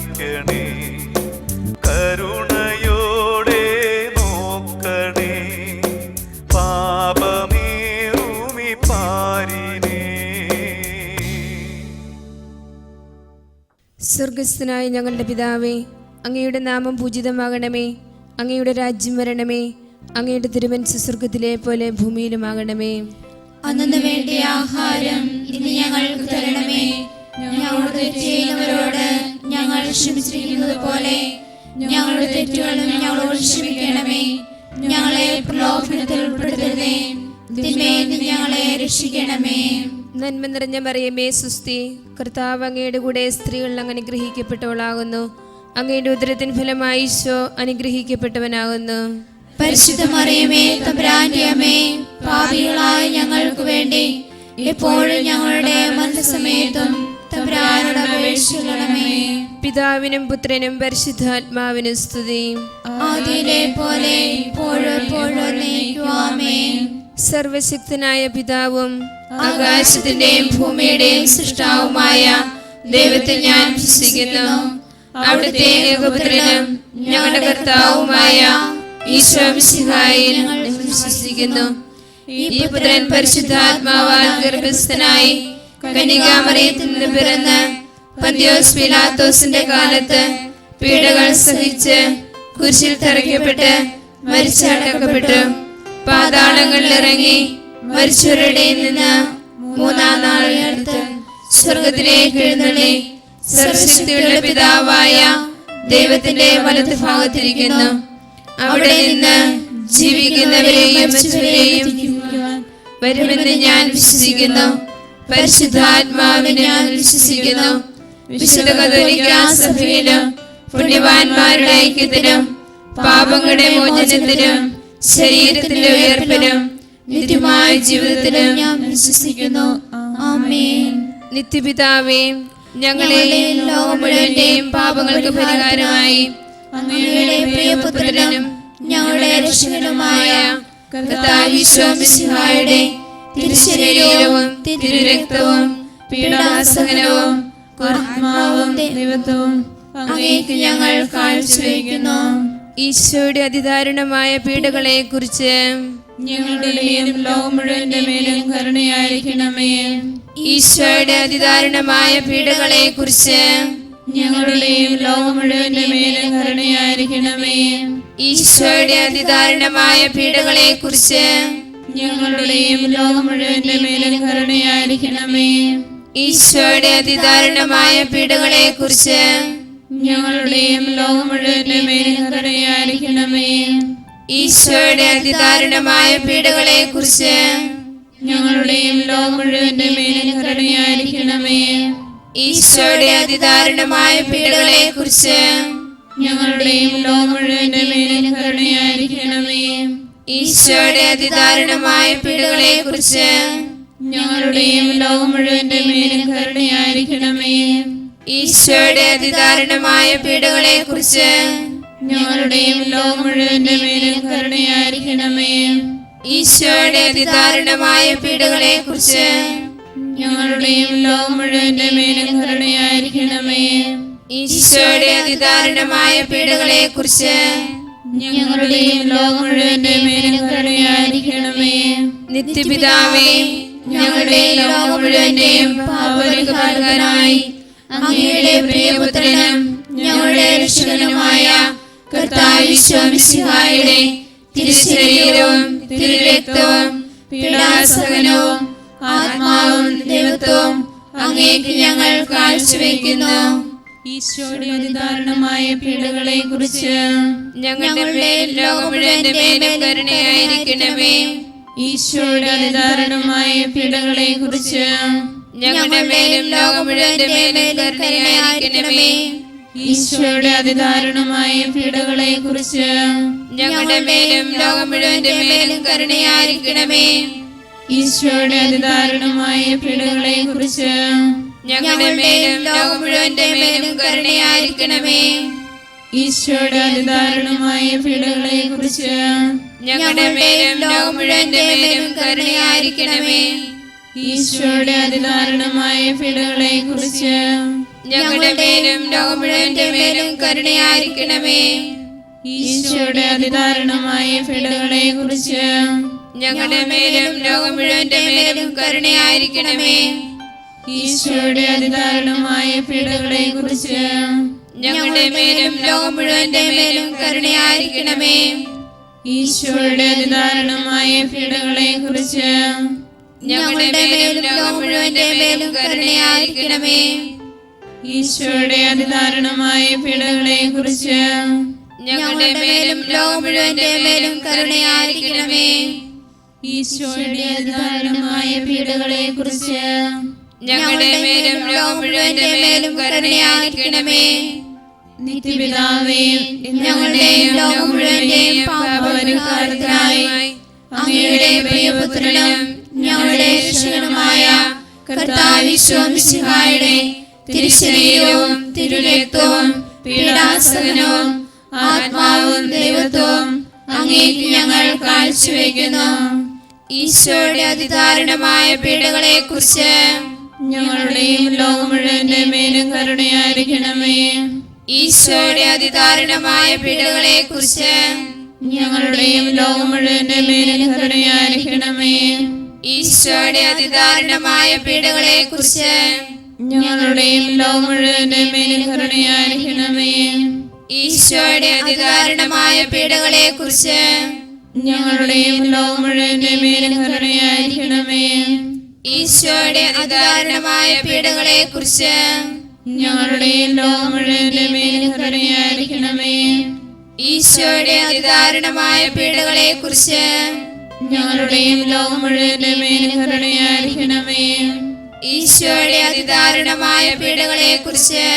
പാലിക്കണേ, കരുണയോടെ നോക്കണേ, പാപമേറുമി പാരിനെ. സ്വർഗസ്ഥനായ ഞങ്ങളുടെ പിതാവേ, അങ്ങയുടെ നാമം പൂജിതമാകണമേ, അങ്ങയുടെ രാജ്യം വരണമേ, അങ്ങയുടെ തിരുമനസ്സ് സ്വർഗത്തിലെ പോലെ ഭൂമിയിലുമാകണമേ. അന്നു വേണ്ടിയ ആഹാരം ഇന്ന് ഞങ്ങൾക്ക് തരണമേ. ഞങ്ങളോട് തെറ്റ് ചെയ്യുന്നവരോട് ഞങ്ങൾ ക്ഷമിച്ചിരിക്കുന്നത് പോലെ ഞങ്ങളുടെ തെറ്റുകളും ഞങ്ങളോട് ക്ഷമിക്കണമേ. ഞങ്ങളെ പ്രലോഭനത്തിൽ ഉൾപ്പെടുത്തരുതേ, തിന്മയിൽ നിന്ന് ഞങ്ങളെ രക്ഷിക്കണമേ. നന്മ നിറഞ്ഞ മറിയമേ സുസ്തി, കർത്താവ് അങ്ങയുടെ കൂടെ സ്ത്രീകൾ അങ്ങ് അനുഗ്രഹിക്കപ്പെട്ടവളാകുന്നു. അങ്ങയുടെ ഉദരത്തിൻ ഫലമായി ഈശോ അനുഗ്രഹിക്കപ്പെട്ടവനാകുന്നു. പരിശുദ്ധ മറിയമേ, തമ്പുരാന്റെ അമ്മേ, പാപികളായ ഞങ്ങൾക്ക് വേണ്ടി എപ്പോഴും ഞങ്ങളുടെ മരണസമയത്തും തമ്പുരാനോട് അപേക്ഷിക്കണമേ. പിതാവിനും പുത്രനും പരിശുദ്ധാത്മാവിനും സ്തുതി. ആദിയിലെ പോലെ ഇപ്പോഴും എപ്പോഴും എന്നേക്കും ആമേൻ. സർവശക്തനായ പിതാവും ആകാശത്തിന്റെയും ഭൂമിയുടെയും സൃഷ്ടാവുമായ ദൈവത്തിൽ ഞാൻ വിശ്വസിക്കുന്നു. അവിടുത്തെ ഏകപുത്രനും ഞങ്ങളുടെ കർത്താവുമായ ഈശോ മിശിഹായിൽ ഞങ്ങൾ വിശ്വസിക്കുന്നു. ഈ പുത്രൻ പരിശുദ്ധാത്മാവാൽ ഗർഭസ്ഥനായി കന്യകാമറിയത്തിൽ നിന്ന് പിറന്ന് പന്തിയോസ് പീലാത്തോസിന്റെ കാലത്ത് പീഡകൾ സഹിച്ച് കുരിശിൽ തറയ്ക്കപ്പെട്ട് മരിച്ചടക്കപ്പെട്ടു, പാതാളങ്ങളിൽ ഇറങ്ങി മരിച്ചവരുടെ നിന്ന് മൂന്നാം നാളിനടുത്ത് സ്വർഗത്തിലേക്ക് എഴുന്നള്ളി സർവശക്തിയുള്ള പിതാവായ ദൈവത്തിന്റെ വലതുഭാഗത്തിരിക്കുന്നു. അവിടെ നിന്ന് ജീവിക്കുന്നവരെയും മരിച്ചവരെയും വരുമെന്ന് ഞാൻ വിശ്വസിക്കുന്നു. പരിശുദ്ധാത്മാവിനെ ഞാൻ വിശ്വസിക്കുന്നു. വിശുദ്ധ കത്തോലിക്ക സഭയിലും പുണ്യവാന്മാരുടെ ഐക്യത്തിലും പാപങ്ങളുടെ മോചനത്തിലും ശരീരത്തിന്റെ ഉയർപ്പിലും നിത്യമായ ജീവിതത്തിലും ഞാൻ വിശ്വസിക്കുന്നു. ആമേൻ. നിത്യപിതാവേ, ഞങ്ങളെ ലോകം മുഴുവന്റെയും പാപങ്ങൾക്ക് പരിഹാരമായി അങ്ങയുടെ പ്രിയപുത്രനും ഞങ്ങളുടെ രക്ഷകനുമായ കർത്താവ് ഈശോ മിശിഹായുടെ തിരുശരീരവും തിരുരക്തവും പീഡാസഹനവും ആത്മാവും ദൈവത്വവും അങ്ങേക്ക് ഞങ്ങൾ കാഴ്ചവെക്കുന്നു. ഈശോയുടെ അതിദാരുണമായ പീഡകളെ കുറിച്ച് ഞങ്ങളുടെയും ലോകം മുഴുവന്റെ മേലും കരുണയായിരിക്കണമേ. ഈശോയുടെ അതിദാരുണമായ പീഡകളെ കുറിച്ച് ഞങ്ങളുടെയും ലോകം മുഴുവന്റെ മേലും കരുണയായിരിക്കണമേ. ഈശോയുടെ അതിദാരുണമായ പീഡകളെ കുറിച്ച് ഞങ്ങളുടെയും ലോകം മുഴുവന്റെ മേലും കരുണയായിരിക്കണമേ. ഈശോയുടെ അതിദാരുണമായ പീഡകളെ കുറിച്ച് ഞങ്ങളുടെയും ലോകം മുഴുവന്റെ മേലും കരുണയായിരിക്കണമേ. ഈശോയുടെ അതിദാരുണമായ പീഡകളെ കുറിച്ച് ഞങ്ങളുടെയും ലോകം മുഴുവന്റെ മേലും കരുണയായിരിക്കണമേ. ഈശോയുടെ അതിദാരുണമായ പീഡകളെ കുറിച്ച് ഞങ്ങളുടെയും ലോകം മുഴുവന്റെ മേലും കരുണയായിരിക്കണമേ. ഈശോയുടെ അതിദാരുണമായ പീഡകളെ കുറിച്ച് ഞങ്ങളുടെയും ലോകം മുഴുവന്റെ മേലും കരുണയായിരിക്കണമേ. ഈശോയുടെ അതിദാരുണമായ പീഡകളെ കുറിച്ച് ഞങ്ങളുടെയും ലോകം മുഴുവന്റെ മേലും കരുണയായിരിക്കണമേ. ഈശോയുടെ അതിദാരുണമായ പീഡകളെ കുറിച്ച് ഞങ്ങളുടെയും ലോകം മുഴുവന്റെ മേലും കരുണയായിരിക്കണമേ. ഈശോയുടെ അതിദാരുണമായ പീഡകളെ കുറിച്ച് ഞങ്ങളുടെയും ലോകം മുഴുവന്റെ മേലും കരുണയായിരിക്കണമേ. നിത്യപിതാവേ, ഞങ്ങളുടെ ലോകം മുഴുവന്റെയും പാപപരിഹാരത്തിനായി അങ്ങയുടെ പ്രിയപുത്രനും ഞങ്ങളുടെ രക്ഷകനുമായ കർത്താവ് ഈശോ മിശിഹായുടെ തിരുശരീരവും തിരുരക്തവും പീഡാസഹനവും ആത്മാവും ദൈവത്വവും അങ്ങേക്ക് ഞങ്ങൾ കാഴ്ചവെക്കുന്നു. ഈശോയുടെ അതിദാരുണമായ പീഡകളെ കുറിച്ച് ഞങ്ങളുടെ ലോകം മുഴുവന്റെ മേലും കരുണയായിരിക്കണമേ. ഈശോയുടെ അതിദാരുണമായ പീഡകളെ കുറിച്ച് ഞങ്ങളുടെ മേലും ലോകം മുഴുവന്റെ മേലും കരുണയായിരിക്കണമേ. ഈശോയുടെ അതിദാരുണമായ പീഡകളെ കുറിച്ച് ഞങ്ങളുടെ മേലും ലോകം മുഴുവന്റെ മേലും കരുണയായിരിക്കണമേ. ഈശോയുടെ അതിദാരുണമായ പീഡകളെ കുറിച്ച് ഞങ്ങളുടെ മേലും ലോകം മുഴുവന്റെ മേലും കരുണയായിരിക്കണമേ. ഈശോയുടെ അതിദാരുണമായ പീഡകളെ കുറിച്ച് ഞങ്ങളുടെ മേലും ലോകം മുഴുവന്റെ മേലും കരുണയായിരിക്കണമേ. ഈശോയുടെ അതിദാരുണമായ പീഡകളെ കുറിച്ച് ഞങ്ങളുടെ മേലും ലോകം മുഴുവന്റെ മേലും കരുണയായിരിക്കണമേ. ഈശോയുടെ അതിദാരുണമായ പീഡകളെ കുറിച്ച് ഞങ്ങളുടെ മേലും ലോകം മുഴുവന്റെ മേലും കരുണയായിരിക്കണമേ. ഈശോയുടെ അതിദാരുണമായ പീഡകളെ കുറിച്ച് ഞങ്ങളുടെ മേലും ലോകം മുഴുവന്റെ മേലും കരുണയായിരിക്കണമേ. ഈശോയുടെ അതിദാരുണമായ പീഡകളെ കുറിച്ച് ഞങ്ങളുടെ മേലും ലോകം മുഴുവന്റെ മേലും കരുണയായിരിക്കണമേ. ഈശോയുടെ അതിദാരുണമായ പീഡകളെ കുറിച്ച് ഞങ്ങളുടെ മേലും ലോകം മുഴുവന്റെ മേലും കരുണയായിരിക്കണമേ. ഈശോയുടെ അതിദാരുണമായ പീഡകളെ കുറിച്ച് ഞങ്ങളുടെ മേലും ലോകം മുഴുവന്റെ മേലും കരുണയായിരിക്കണമേ. നിത്യപിതാവേ, ഞങ്ങളുടെയും ലോകം മുഴുവന്റെയും പാപപരിഹാരത്തിനായി അങ്ങയുടെ പ്രിയപുത്രനും ഞങ്ങളുടെ രക്ഷകനുമായ കർത്താവ് ഈശോ മിശിഹായുടെ തിരുശരീരവും തിരുരക്തവും പീഡാസഹനവും ആത്മാവും ദൈവത്വവും അങ്ങേക്ക് ഞങ്ങൾ കാഴ്ചവെക്കുന്നു. ഈശോയുടെ അതിദാരുണമായ പീഡകളെ കുറിച്ച് ഞങ്ങളുടെയും ലോകം മുഴുവന്റെ മേലും കരുണയായിരിക്കണമേ. ഈശോയുടെ അതിദാരുണമായ പീഡകളെ കുറിച്ച് ഞങ്ങളുടെയും ലോകം മുഴുവന്റെ മേലും കരുണയായിരിക്കണമേ. ഈശോയുടെ അതിദാരുണമായ പീഡകളെ കുറിച്ച് ഞങ്ങളുടെയും ലോകം മുഴുവന്റെ മേലും കരുണയായിരിക്കണമേ. ഈശോയുടെ അതിദാരുണമായ പീഡകളെ കുറിച്ച് ഞങ്ങളുടെയും ലോകം മുഴുവന്റെ മേലും കരുണയായിരിക്കണമേ. ഈശോയുടെ അതിദാരുണമായ പീഡകളെ കുറിച്ച് ഞങ്ങളുടെയും ലോകം മുഴുവന്റെ മേലും കരുണയായിരിക്കണമേ. ഈശോയുടെ അതിദാരുണമായ പീഡകളെ കുറിച്ച് ഞങ്ങളുടെയും ലോകം മുഴുവന്റെ മേലും കരുണയായിരിക്കണമേ. ഈശോയുടെ അതിദാരുണമായ പീഡകളെ കുറിച്ച്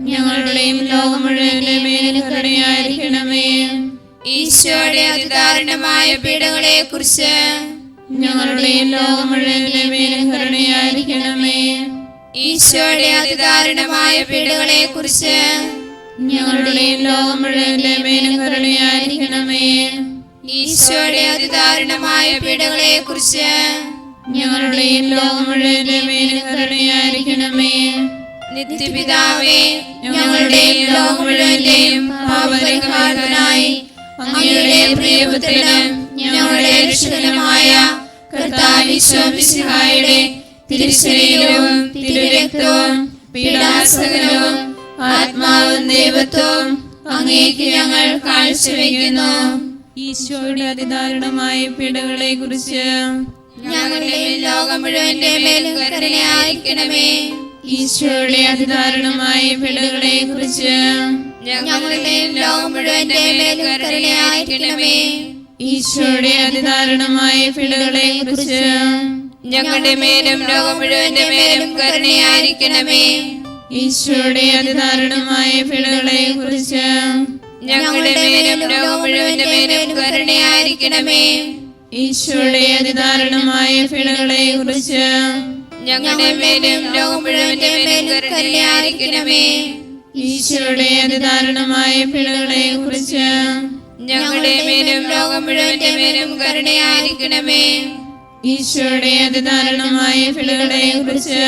ഞങ്ങളുടെയും ലോകം മുഴുവന്റെ മേലും കരുണയായിരിക്കണമേ. ഈശോയുടെ അതിദാരുണമായ പീഡകളെ കുറിച്ച് ഞങ്ങളുടെയും ലോകം മുഴുവന്റെ മേലും കരുണയായിരിക്കണമേ. ഈശോയുടെ അതിദാരുണമായ പീഡകളെ കുറിച്ച് ഞങ്ങളുടെയും ലോകം മുഴുവന്റെ മേലും കരുണയായിരിക്കണമേ. ഈശോയുടെ അതിദാരുണമായ പീഡകളെ കുറിച്ച് ഞങ്ങളുടെയും ലോകം മുഴുവന്റെ മേലും കരുണയായിരിക്കണമേ. നിത്യപിതാവേ, ഞങ്ങളുടെയും ലോകം മുഴുവന്റെയും പാപപരിഹാരത്തിനായി അങ്ങയുടെ പ്രിയപുത്രനും ഞങ്ങളുടെ രക്ഷകനുമായ കർത്താവ് ഈശോ മിശിഹായുടെ തിരുശരീരവും തിരുരക്തവും പീഡാസഹനവും ആത്മാവും ദൈവത്വവും അങ്ങേക്ക് ഞങ്ങൾ കാഴ്ചവെക്കുന്നു. ഈശോയുടെ അതിദാരുണമായ പീഡകളെ കുറിച്ച് ഞങ്ങളുടെയും ലോകം മുഴുവന്റെ മേലും കരുണയായിരിക്കണമേ. ഈശോയുടെ അതിദാരുണമായ പീഡകളെ കുറിച്ച് ഞങ്ങളുടെയും ലോകം മുഴുവന്റെ മേലും കരുണയായിരിക്കണമേ. ഈശോയുടെ അതിദാരുണമായ പീഡകളെ കുറിച്ച് ഞങ്ങളുടെ മേലും ലോകം മുഴുവന്റെ മേലും കരുണയായിരിക്കണമേ. ഈശോയുടെ അതിദാരുണമായ പീഡകളെ കുറിച്ച് ഞങ്ങളുടെ മേലും ലോകം മുഴുവന്റെ മേലും കരുണയായിരിക്കണമേ. ഈശോയുടെ അതിദാരുണമായ പീഡകളെ കുറിച്ച് ഞങ്ങളുടെ മേലും ലോകം മുഴുവന്റെ മേലും കരുണയായിരിക്കണമേ. ഈശോയുടെ അതിദാരുണമായ പീഡകളെ കുറിച്ച് ഞങ്ങളുടെ മേലും ലോകം മുഴുവന്റെ മേലും കരുണയായിരിക്കണമേ. ഈശോയുടെ അതിദാരുണമായ പീഡകളെ കുറിച്ച്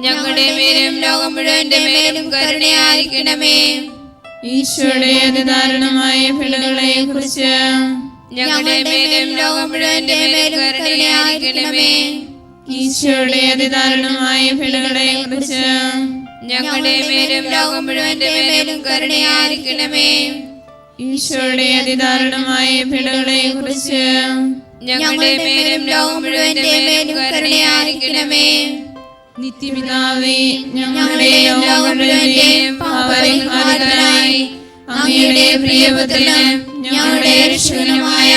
ഞങ്ങളുടെ മേലും ലോകം മുഴുവന്റെ മേലും കരുണയായിരിക്കണമേ. ഈശോയുടെ അതിദാരുണമായ പീഡകളെ കുറിച്ച് ഞങ്ങളുടെ മേലും ലോകം മുഴുവന്റെ മേലും കരുണയായിരിക്കണമേ. ഈശോയുടെ അതിദാരുണമായ പീഡകളെ കുറിച്ച് ഞങ്ങളുടെ മേലും ലോകം മുഴുവന്റെ മേലും കരുണയായിരിക്കണമേ. ഈശോയുടെ അതിദാരുണമായ പീഡകളെ കുറിച്ച് ഞങ്ങളുടെ മേലും ലോകം മുഴുവന്റെ മേലും കരുണയായിരിക്കണമേ. നിത്യപിതാവേ, ഞങ്ങളുടെ ലോകം മുഴുവന്റെയും പാപപരിഹാരത്തിനായി അങ്ങയുടെ പ്രിയപുത്രനും ഞങ്ങളുടെ രക്ഷകനുമായ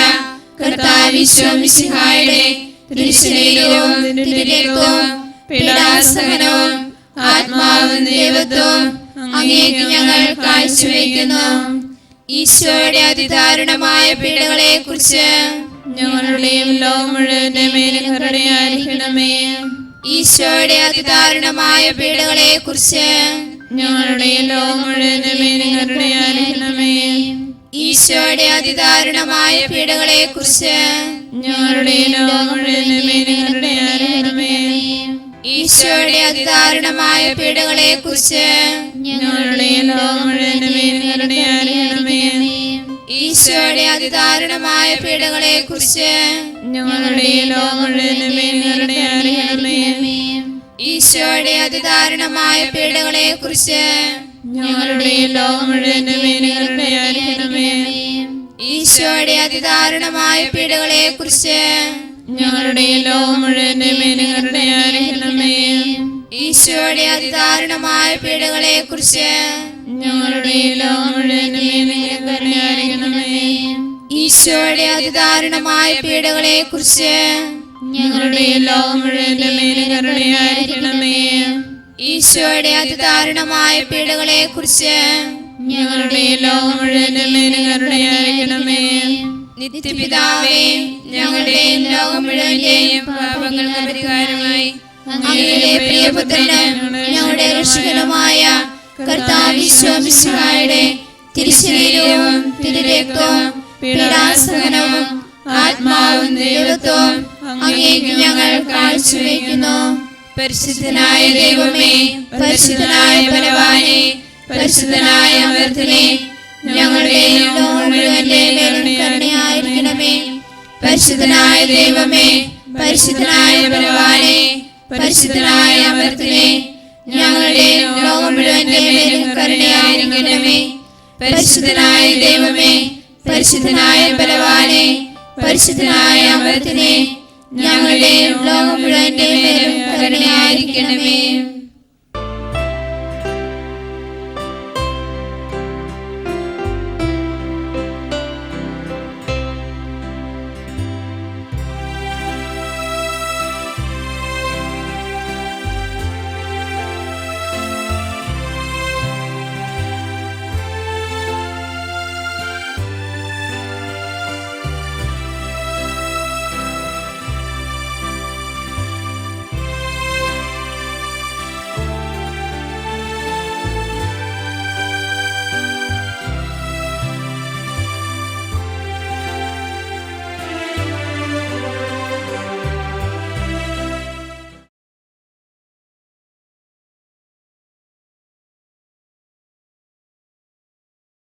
കർത്താവ് ഈശോ മിശിഹായുടെ തിരുശരീരവും തിരുരക്തവും പീഡാസഹനവും ആത്മാവും ദൈവത്വവും അങ്ങേക്ക് ഞങ്ങൾ കാഴ്ചവെക്കുന്നു. ഈശോയുടെ അതിദാരുണമായ പീഡകളെ കുറിച്ച് ഞങ്ങളുടെയും ലോകം മുഴുവന്റെ മേലും കരുണയായിരിക്കണമേ. ഈശോയുടെ അതിദാരുണമായ പീഡകളെ കുറിച്ച് ഞങ്ങളുടെയും ലോകം മുഴുവന്റെ മേലും കരുണയായിരിക്കണമേ. ഈശോയുടെ അതിദാരുണമായ പീഡകളെ കുറിച്ച് ഞങ്ങളുടെയും ലോകം മുഴുവന്റെ മേലും കരുണയായിരിക്കണമേ. ഈശോയുടെ അതിദാരുണമായ പീഡകളെ കുറിച്ച് ഞങ്ങളുടെയും ലോകം മുഴുവന്റെ മേലും കരുണയായിരിക്കണമേ. ഈശോയുടെ അതിദാരുണമായ പീഡകളെ കുറിച്ച് ഞങ്ങളുടെയും ലോകം മുഴുവന്റെ മേലും കരുണയായിരിക്കണമേ. ഈശോയുടെ അതിദാരുണമായ പീഡകളെ കുറിച്ച് ഞങ്ങളുടെയും ലോകം മുഴുവന്റെ മേലും കരുണയായിരിക്കണമേ. ഈശോയുടെ അതിദാരുണമായ പീഡകളെ കുറിച്ച് ഞങ്ങളുടെയും ലോകം മുഴുവന്റെ മേലും കരുണയായിരിക്കണമേ. ഈശോയുടെ അതിദാരുണമായ പീഡകളെ കുറിച്ച് ഞങ്ങളുടെയും ലോകം മുഴുവന്റെ മേലും കരുണയായിരിക്കണമേ. ഈശോയുടെ അതിദാരുണമായ പീഡകളെ കുറിച്ച് ഞങ്ങളുടെയും ലോകം മുഴുവന്റെ മേലും കരുണയായിരിക്കണമേ. ഈശോയുടെ അതിദാരുണമായ പീഡകളെ കുറിച്ച് ഞങ്ങളുടെയും ലോകം മുഴുവന്റെ മേലും കരുണയായിരിക്കണമേ. നിത്യപിതാവേ, ഞങ്ങളുടെയും ലോകം മുഴുവന്റെയും പാപങ്ങൾക്ക് പരിഹാരമായി അങ്ങയുടെ പ്രിയപുത്രനും ഞങ്ങളുടെ രക്ഷകനുമായ കർത്താവ് ഈശോ മിശിഹായുടെ തിരുശരീരവും തിരുരക്തവും പീഡാസഹനവും ആത്മാവും ദൈവത്വവും അങ്ങേക്ക് ഞങ്ങൾ കാഴ്ചവെക്കുന്നു. പരിശുദ്ധനായ ദൈവമേ, പരിശുദ്ധനായ ബലവാനേ, പരിശുദ്ധനായ അമർത്യനേ, ഞങ്ങളുടെയും ലോകം മുഴുവന്റെയും കരുണയായിരിക്കണമേ. പരിശുദ്ധനായ ദൈവമേ, പരിശുദ്ധനായ ബലവാനേ, പരിശുദ്ധനായ അമർത്യനേ, ഞങ്ങളുടെയും ലോകം മുഴുവന്റെയും കരുണയായിരിക്കണമേ. പരിശുദ്ധനായ ദൈവമേ, പരിശുദ്ധനായ ബലവാനേ, പരിശുദ്ധനായ അമർത്യനേ, ഞങ്ങളുടെയും ലോകം മുഴുവന്റെയും കരുണയായിരിക്കണമേ.